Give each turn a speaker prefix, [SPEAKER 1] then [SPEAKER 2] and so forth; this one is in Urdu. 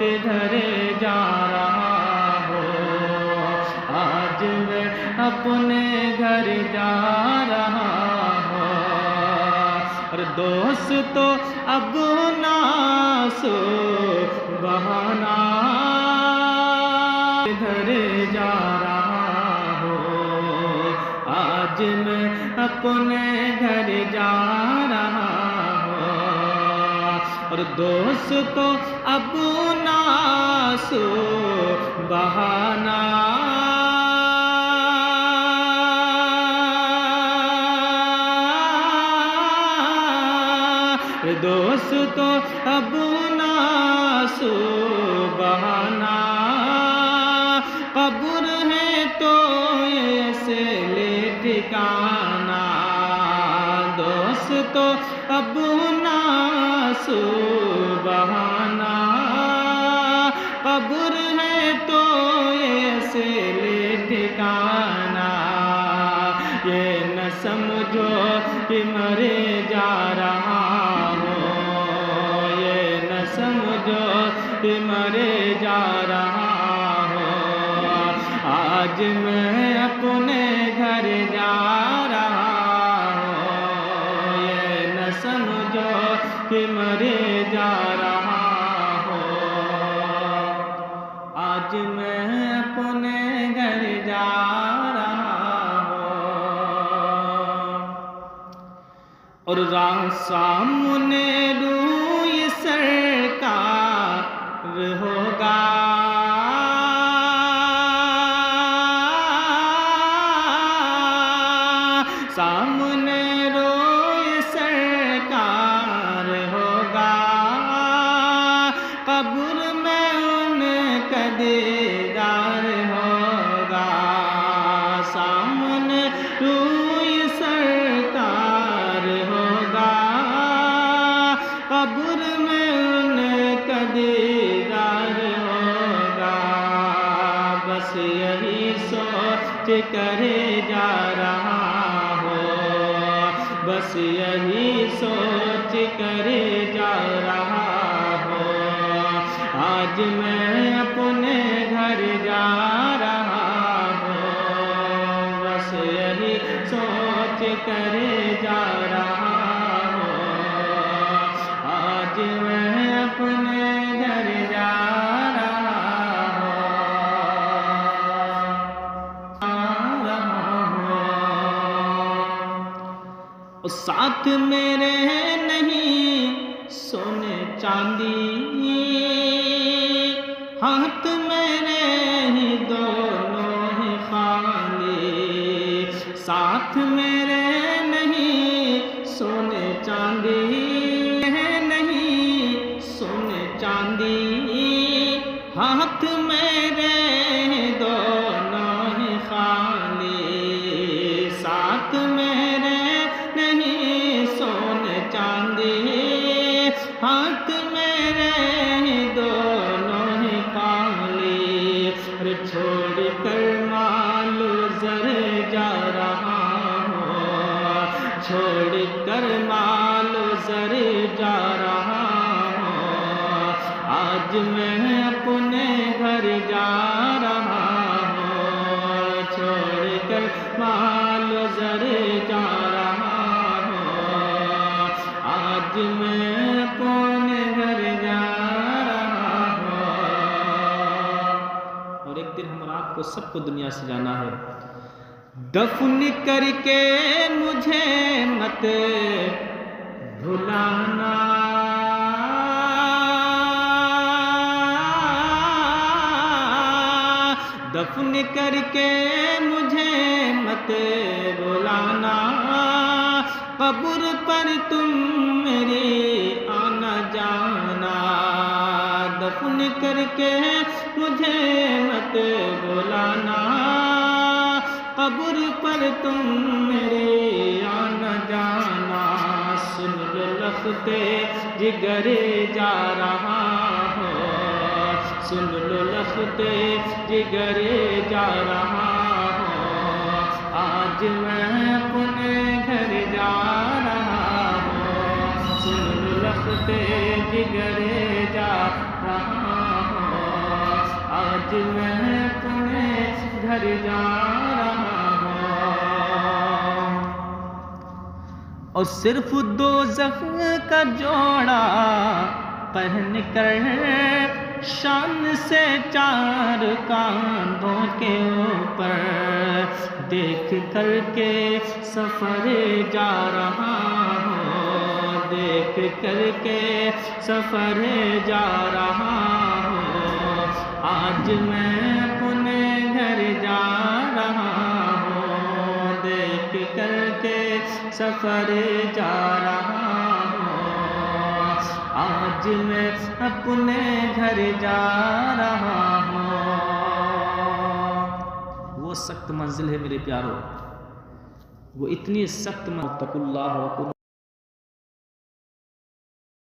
[SPEAKER 1] ادھر جا رہا ہو، آج میں اپنے گھر جا رہا ہوں، اور دوست تو اب نہ سو بہانا ادھر جا رہا ہوں، آج میں اپنے گھر جا رہا ہوں، اور دوست تو اب نہ سو بہانا دوست تو اب نہ سو بہانا، قبر ہے تو ایسے لے ٹھکانا، دوست تو اب نہ سو بہانا، قبر ہے تو ایسے لے ٹھکانا، یہ نہ سمجھو کہ مرے جا رہا کہ مرے جا رہا ہوں، آج میں اپنے گھر جا رہا ہوں، یہ نہ سمجھو کہ مرے جا رہا ہوں، آج میں اپنے گھر جا رہا ہوں، اور راہ سامنے روئی سرکار ہوگا، سامنے روئے سرکار ہوگا، قبر میں ان کا دیدار ہوگا، سامنے روئے سرکار ہوگا، قبر میں ان کا دیدار ہوگا، بس یہی سوچ کرے جا رہا ہوں، بس یہی سوچ کرے جا رہا ہوں، آج میں اپنے گھر جا رہا ہوں، بس یہی سوچ کرے جا رہا ہوں، آج میں اپنے گھر جا رہا ہوں، ساتھ میرے نہیں سونے چاندی، ہاتھ میرے ہی دونوں ہی خالی، ساتھ میرے نہیں سونے چاندی ہے، نہیں سونے چاندی، ہاتھ میرے دونوں ہی خالی، ساتھ میرے نہیں سونے چاندی، ہاتھ میرے دونوں ہی خالی، چھوڑ کر مال زر جا رہا ہوں، چھوڑ کر مال زر جا رہا ہوں، آج میں اپنے گھر جا رہا ہوں، چھوڑ کر مال زر جا رہا ہوں، آج میں اپنے گھر جا رہا ہوں، اور ایک دن ہم رات کو سب کو دنیا سے جانا ہے، دفن کر کے مجھے مت بھلانا، دفن کر کے مجھے مت بلانا، قبر پر تم میری آنا جانا، دفن کر کے مجھے مت بلانا، قبر پر تم میرے آنا جانا، سن لو لخت جگر جا رہا ہوں، سن لو لخت جگر جا رہا ہوں، آج میں اپنے گھر جا رہا ہوں، سن لو لخت جگر جا رہا ہوں۔ آج میں اپنے گھر جا رہا ہوں، اور صرف دوزخ کا جوڑا پہن کر شان سے چار کاندھوں کے اوپر دیکھ کر کے سفر جا رہا ہوں، دیکھ کر کے سفر جا رہا ہوں، آج میں اپنے گھر جا رہا ہوں، دیکھ کر کے سفر جا رہا ہوں، آج میں اپنے گھر جا رہا ہوں۔ وہ سخت منزل ہے میرے پیارو، وہ اتنی سخت منزل، اتقوا اللہ وکونوا